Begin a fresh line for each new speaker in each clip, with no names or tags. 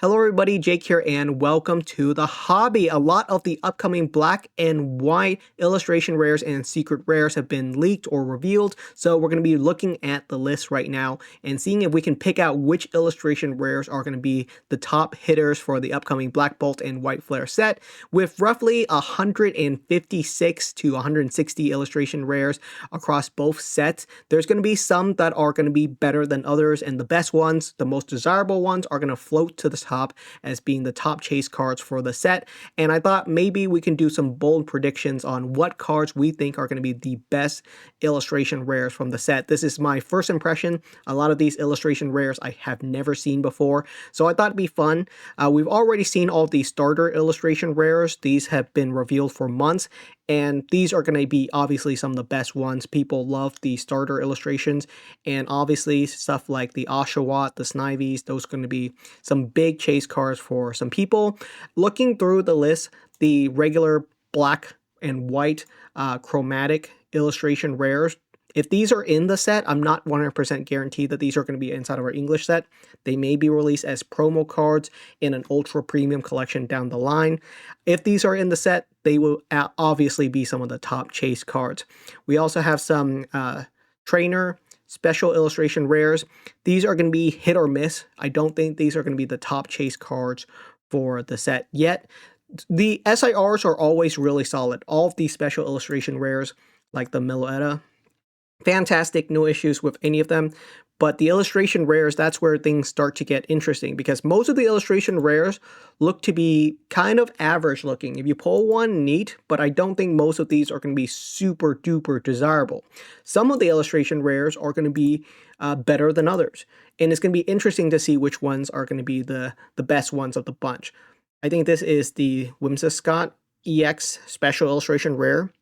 Hello everybody, Jake here and welcome to the hobby. A lot of the upcoming black and white illustration rares and secret rares have been leaked or revealed, so we're going to be looking at the list right now and seeing if we can pick out which illustration rares are going to be the top hitters for the upcoming Black Bolt and White Flare set. With roughly 156 to 160 illustration rares across both sets, there's going to be some that are going to be better than others, and the best ones, the most desirable ones, are going to float to the top as being the top chase cards for the set. And I thought maybe we can do some bold predictions on what cards we think are going to be the best illustration rares from the set. This is my first impression. A lot of these illustration rares I have never seen before, so I thought it'd be fun. We've already seen all the starter illustration rares. These have been revealed for months, and these are going to be obviously some of the best ones. People love the starter illustrations, and obviously stuff like the Oshawott, the Snivies, those are going to be some big chase cards for some people. Looking through the list, the regular black and white chromatic illustration rares, if these are in the set, I'm not 100% guaranteed that these are going to be inside of our English set. They may be released as promo cards in an ultra premium collection down the line. If these are in the set, they will obviously be some of the top chase cards. We also have some trainer special illustration rares. These are going to be hit or miss. I don't think these are going to be the top chase cards for the set yet. The SIRs are always really solid. All of these special illustration rares, like the Meloetta, fantastic, no issues with any of them. But the illustration rares, that's where things start to get interesting, because most of the illustration rares look to be kind of average looking. If you pull one, neat, but I don't think most of these are going to be super duper desirable. Some of the illustration rares are going to be better than others, and it's going to be interesting to see which ones are going to be the best ones of the bunch. I think this is the Whimsicott EX Special Illustration Rare.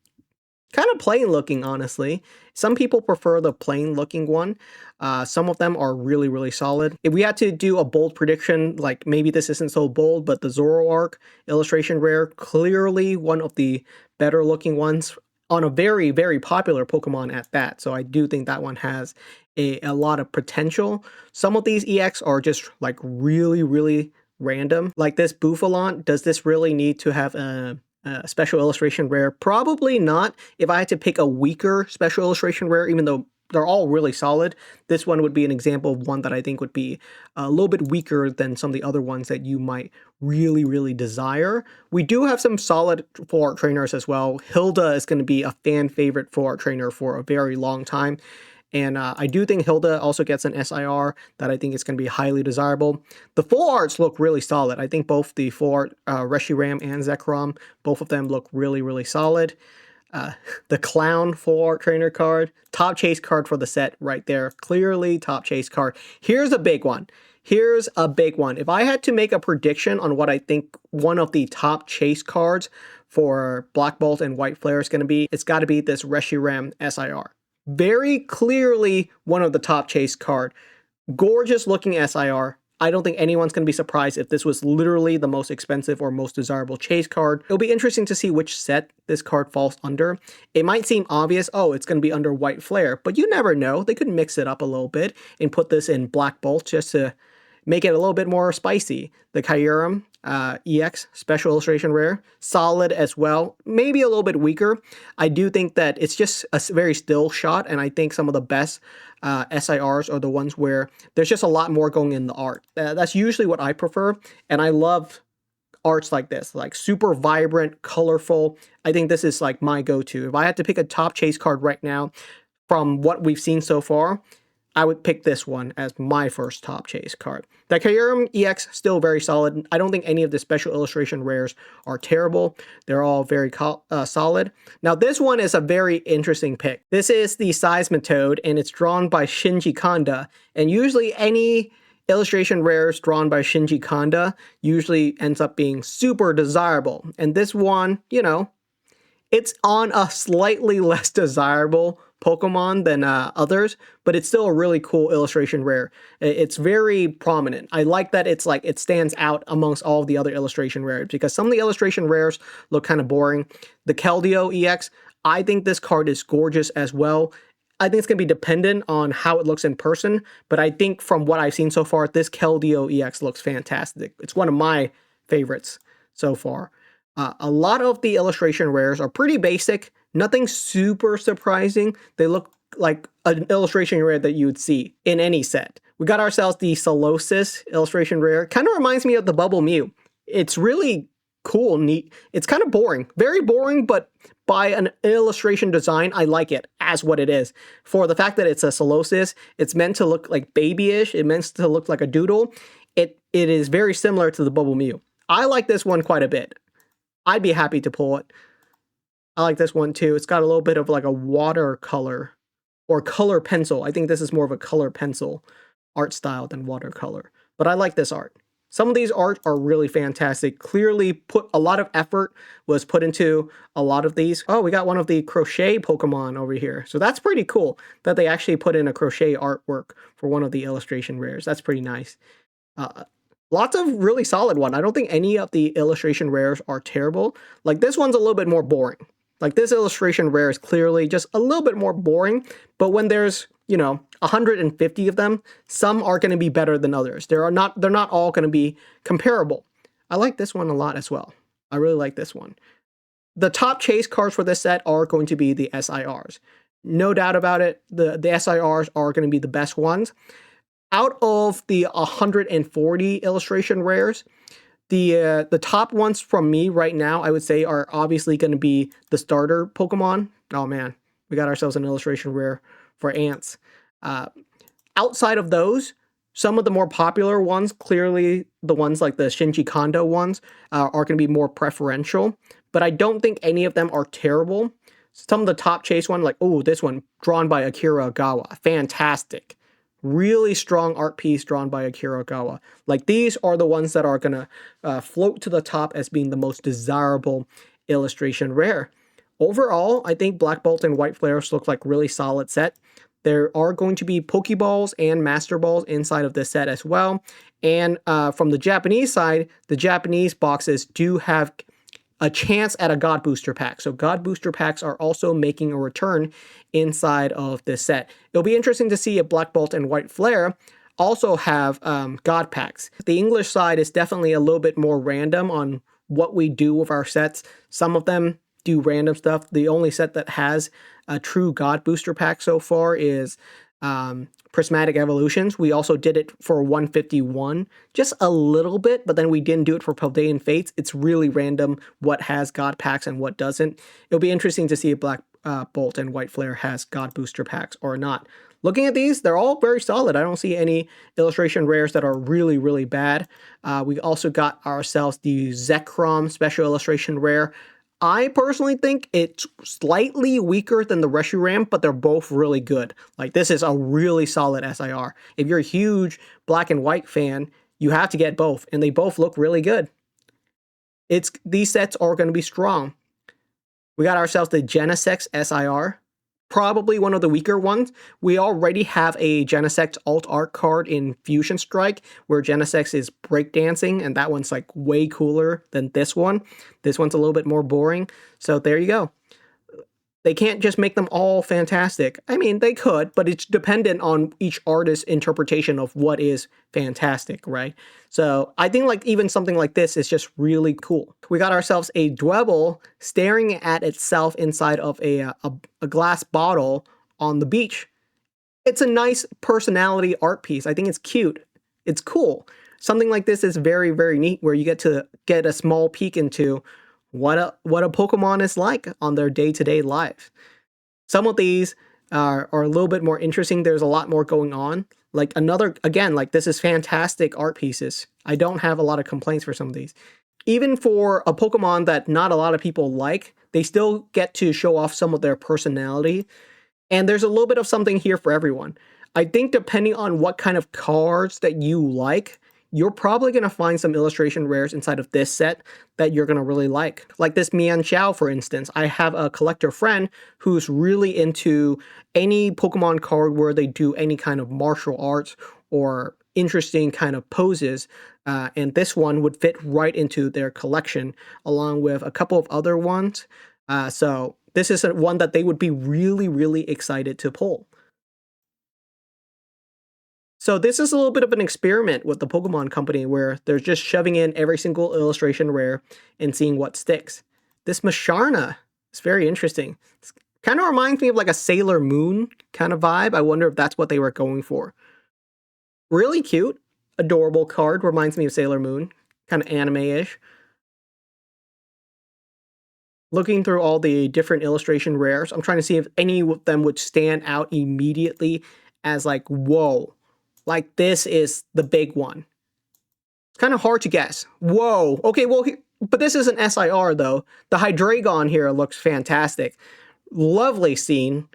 Kind of plain looking, honestly. Some people prefer the plain looking one. Some of them are really, really solid. If we had to do a bold prediction, like maybe this isn't so bold, but the Zoroark illustration rare, clearly one of the better looking ones on a very, very popular Pokemon at that. So I do think that one has a lot of potential. Some of these EX are just like really, really random. Like this Bouffalant, does this really need to have a special illustration rare? Probably not. If I had to pick a weaker special illustration rare, even though they're all really solid, this one would be an example of one that I think would be a little bit weaker than some of the other ones that you might really, really desire. We do have some solid full art trainers as well. Hilda is going to be a fan favorite full art trainer for a very long time. And I do think Hilda also gets an SIR that I think is going to be highly desirable. The full arts look really solid. I think both the full art Reshiram and Zekrom, both of them look really, really solid. The Clown full art trainer card, top chase card for the set right there. Clearly top chase card. Here's a big one. Here's a big one. If I had to make a prediction on what I think one of the top chase cards for Black Bolt and White Flare is going to be, it's got to be this Reshiram SIR. Very clearly one of the top chase card. Gorgeous looking SIR. I don't think anyone's going to be surprised if this was literally the most expensive or most desirable chase card. It'll be interesting to see which set this card falls under. It might seem obvious, oh, it's going to be under White Flare, but you never know. They could mix it up a little bit and put this in Black Bolt just to make it a little bit more spicy. The Kyurem EX Special Illustration Rare, solid as well. Maybe a little bit weaker. I do think that it's just a very still shot, and I think some of the best SIRs are the ones where there's just a lot more going in the art. That's usually what I prefer, and I love arts like this, like super vibrant, colorful. I think this is like my go-to. If I had to pick a top chase card right now from what we've seen so far, I would pick this one as my first top chase card. The Kyurem EX, still very solid. I don't think any of the special illustration rares are terrible. They're all very solid. Now this one is a very interesting pick. This is the Seismitoad, and it's drawn by Shinji Kanda. And usually any illustration rares drawn by Shinji Kanda usually ends up being super desirable. And this one, you know, it's on a slightly less desirable Pokemon than others, but it's still a really cool illustration rare. It's very prominent. I like that it's like it stands out amongst all of the other illustration rares, because some of the illustration rares look kind of boring. The Keldeo EX, I think this card is gorgeous as well. I think it's going to be dependent on how it looks in person, but I think from what I've seen so far, this Keldeo EX looks fantastic. It's one of my favorites so far. A lot of the illustration rares are pretty basic, nothing super surprising. They look like an illustration rare that you would see in any set. We got ourselves the Solosis illustration rare. Kind of reminds me of the Bubble Mew. It's really cool, neat. It's kind of boring, very boring, but by an illustration design, I like it as what it is. For the fact that it's a Solosis, it's meant to look like babyish, it's meant to look like a doodle. It is very similar to the Bubble Mew. I like this one quite a bit. I'd be happy to pull it. I like this one too. It's got a little bit of like a watercolor or color pencil. I think this is more of a color pencil art style than watercolor. But I like this art. Some of these art are really fantastic. Clearly put a lot of effort was put into a lot of these. Oh, we got one of the crochet Pokemon over here. So that's pretty cool that they actually put in a crochet artwork for one of the illustration rares. That's pretty nice. Lots of really solid one. I don't think any of the illustration rares are terrible. Like this one's a little bit more boring. Like this illustration rare is clearly just a little bit more boring, but when there's, 150 of them, some are going to be better than others. They're not all going to be comparable. I like this one a lot as well. I really like this one. The top chase cards for this set are going to be the SIRs. No doubt about it, the SIRs are going to be the best ones. Out of the 140 illustration rares, the top ones from me right now, I would say, are obviously going to be the starter Pokemon. Oh man, we got ourselves an illustration rare for ants. Outside of those, some of the more popular ones, clearly the ones like the Shinji Kondo ones, are going to be more preferential. But I don't think any of them are terrible. Some of the top chase one, like, oh, this one, drawn by Akira Ogawa. Fantastic. Really strong art piece drawn by Akira Ogawa. Like, these are the ones that are going to float to the top as being the most desirable illustration rare. Overall, I think Black Bolt and White Flares look like really solid set. There are going to be Pokeballs and Master Balls inside of this set as well. And from the Japanese side, the Japanese boxes do have a chance at a God Booster Pack. So God Booster Packs are also making a return inside of this set. It'll be interesting to see if Black Bolt and White Flare also have God Packs. The English side is definitely a little bit more random on what we do with our sets. Some of them do random stuff. The only set that has a true God Booster Pack so far is Prismatic Evolutions. We also did it for 151, just a little bit, but then we didn't do it for Paldean Fates. It's really random what has God Packs and what doesn't. It'll be interesting to see if Black Bolt and White Flare has God Booster Packs or not. Looking at these, they're all very solid. I don't see any illustration rares that are really, really bad. We also got ourselves the Zekrom Special Illustration Rare. I personally think it's slightly weaker than the Reshiram, but they're both really good. Like, this is a really solid SIR. If you're a huge black and white fan, you have to get both, and they both look really good. These sets are going to be strong. We got ourselves the Genesect SIR. Probably one of the weaker ones. We already have a Genesect alt art card in Fusion Strike where Genesect is breakdancing, and that one's like way cooler than this one. This one's a little bit more boring. So there you go. They can't just make them all fantastic. I mean, they could, but it's dependent on each artist's interpretation of what is fantastic, right? So I think like even something like this is just really cool. We got ourselves a Dwebble staring at itself inside of a glass bottle on the beach. It's a nice personality art piece. I think it's cute. It's cool. Something like this is very, very neat where you get to get a small peek into what a Pokemon is like on their day-to-day life. Some of these are a little bit more interesting. There's a lot more going on. Like again, like this is fantastic art pieces. I don't have a lot of complaints for some of these. Even for a Pokemon that not a lot of people like, they still get to show off some of their personality. And there's a little bit of something here for everyone. I think depending on what kind of cards that you like, you're probably going to find some illustration rares inside of this set that you're going to really like. Like this Mian Xiao, for instance. I have a collector friend who's really into any Pokemon card where they do any kind of martial arts or interesting kind of poses. And this one would fit right into their collection along with a couple of other ones. So this is one that they would be really, really excited to pull. So this is a little bit of an experiment with the Pokemon Company where they're just shoving in every single illustration rare and seeing what sticks. This Masharna is very interesting. It kind of reminds me of like a Sailor Moon kind of vibe. I wonder if that's what they were going for. Really cute, adorable card. Reminds me of Sailor Moon, kind of anime-ish. Looking through all the different illustration rares, I'm trying to see if any of them would stand out immediately as like, whoa, like this is the big one. It's kind of hard to guess. Whoa, okay, well, but this is an SIR though. The Hydreigon here looks fantastic. Lovely scene.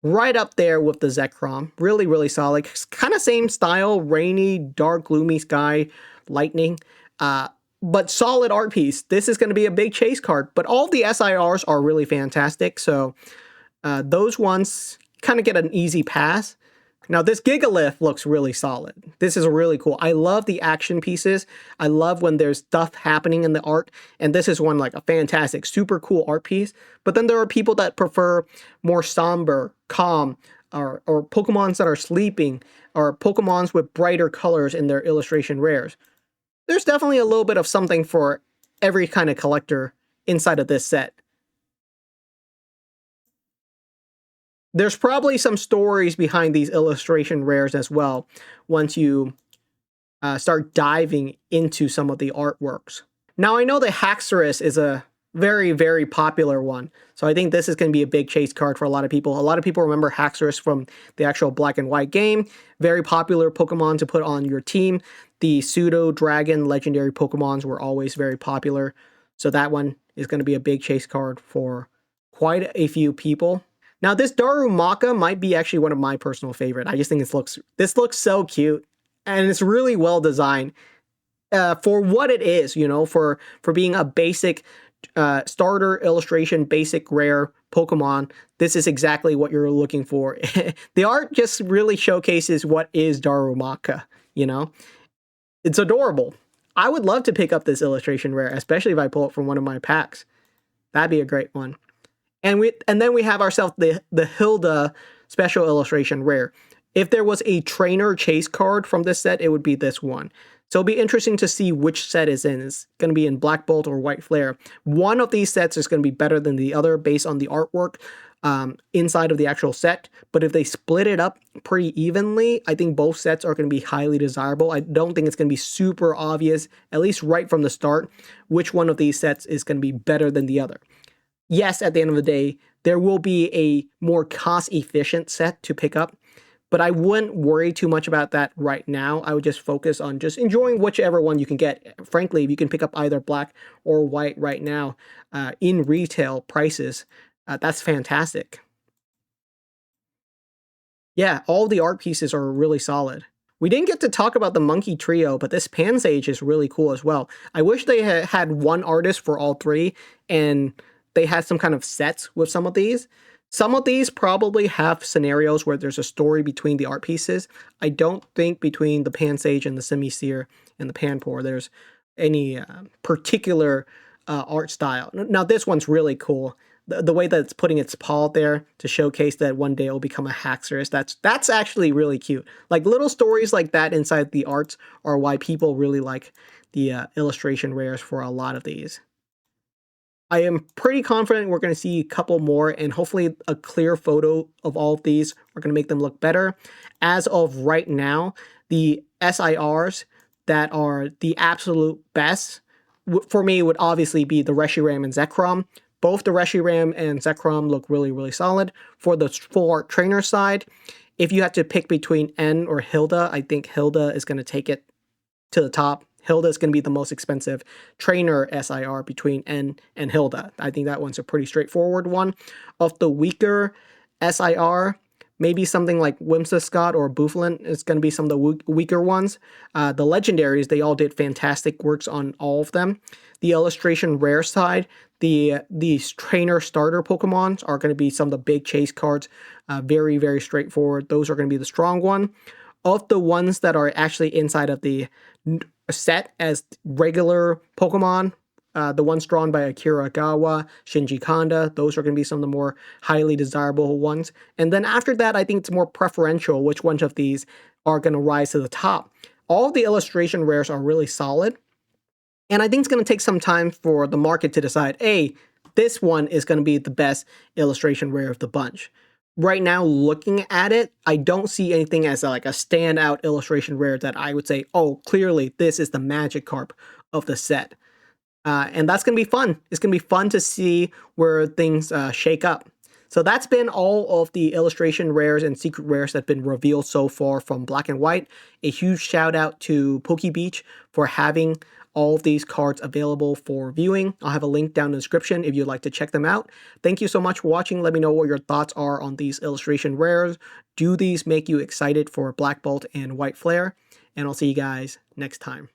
Right up there with the Zekrom. Really, really solid. Kind of same style, rainy, dark, gloomy sky, lightning. But solid art piece. This is going to be a big chase card. But all the SIRs are really fantastic. So those ones kind of get an easy pass. Now this Gigalith looks really solid. This is really cool. I love the action pieces. I love when there's stuff happening in the art. And this is one like a fantastic, super cool art piece. But then there are people that prefer more somber, calm, or Pokemons that are sleeping, or Pokemons with brighter colors in their illustration rares. There's definitely a little bit of something for every kind of collector inside of this set. There's probably some stories behind these illustration rares as well once you start diving into some of the artworks. Now, I know that Haxorus is a very, very popular one. So I think this is going to be a big chase card for a lot of people. A lot of people remember Haxorus from the actual Black and White game. Very popular Pokemon to put on your team. The Pseudo-Dragon legendary Pokemons were always very popular. So that one is going to be a big chase card for quite a few people. Now, this Darumaka might be actually one of my personal favorite. I just think this looks so cute, and it's really well designed for what it is, you know, for being a basic starter illustration, basic rare Pokemon. This is exactly what you're looking for. The art just really showcases what is Darumaka, you know? It's adorable. I would love to pick up this illustration rare, especially if I pull it from one of my packs. That'd be a great one. And then we have ourselves the Hilda special illustration rare. If there was a trainer chase card from this set, it would be this one. So it'll be interesting to see which set is in. It's going to be in Black Bolt or White Flare. One of these sets is going to be better than the other based on the artwork inside of the actual set. But if they split it up pretty evenly, I think both sets are going to be highly desirable. I don't think it's going to be super obvious, at least right from the start, which one of these sets is going to be better than the other. Yes, at the end of the day, there will be a more cost-efficient set to pick up, but I wouldn't worry too much about that right now. I would just focus on just enjoying whichever one you can get. Frankly, if you can pick up either black or white right now in retail prices, that's fantastic. Yeah, all the art pieces are really solid. We didn't get to talk about the Monkey Trio, but this Pansage is really cool as well. I wish they had one artist for all three, and they had some kind of sets with some of these. Some of these probably have scenarios where there's a story between the art pieces. I don't think between the Pansage and the Simisear and the Panpour there's any particular art style. Now this one's really cool. The way that it's putting its paw there to showcase that one day it will become a Haxorus, that's actually really cute. Like little stories like that inside the arts are why people really like the illustration rares for a lot of these. I am pretty confident we're going to see a couple more, and hopefully a clear photo of all of these are going to make them look better. As of right now, the SIRs that are the absolute best, for me, would obviously be the Reshiram and Zekrom. Both the Reshiram and Zekrom look really, really solid. For the full art trainer side, if you had to pick between N or Hilda, I think Hilda is going to take it to the top. Hilda is going to be the most expensive trainer SIR between N and Hilda. I think that one's a pretty straightforward one. Of the weaker SIR, maybe something like Whimsicott or Bouffalant is going to be some of the weaker ones. The legendaries, they all did fantastic works on all of them. The illustration rare side, these trainer starter Pokemons are going to be some of the big chase cards. Very, very straightforward. Those are going to be the strong one. Of the ones that are actually inside of the set as regular Pokemon, the ones drawn by Akira Agawa, Shinji Kanda, those are going to be some of the more highly desirable ones. And then after that, I think it's more preferential which ones of these are going to rise to the top. All of the illustration rares are really solid. And I think it's going to take some time for the market to decide, hey, this one is going to be the best illustration rare of the bunch. Right now, looking at it, I don't see anything as like a standout illustration rare that I would say, oh, clearly this is the Magikarp of the set. And that's going to be fun. It's going to be fun to see where things shake up. So that's been all of the illustration rares and secret rares that have been revealed so far from Black and White. A huge shout out to PokeBeach for having all of these cards available for viewing. I'll have a link down in the description if you'd like to check them out. Thank you so much for watching. Let me know what your thoughts are on these illustration rares. Do these make you excited for Black Bolt and White Flare? And I'll see you guys next time.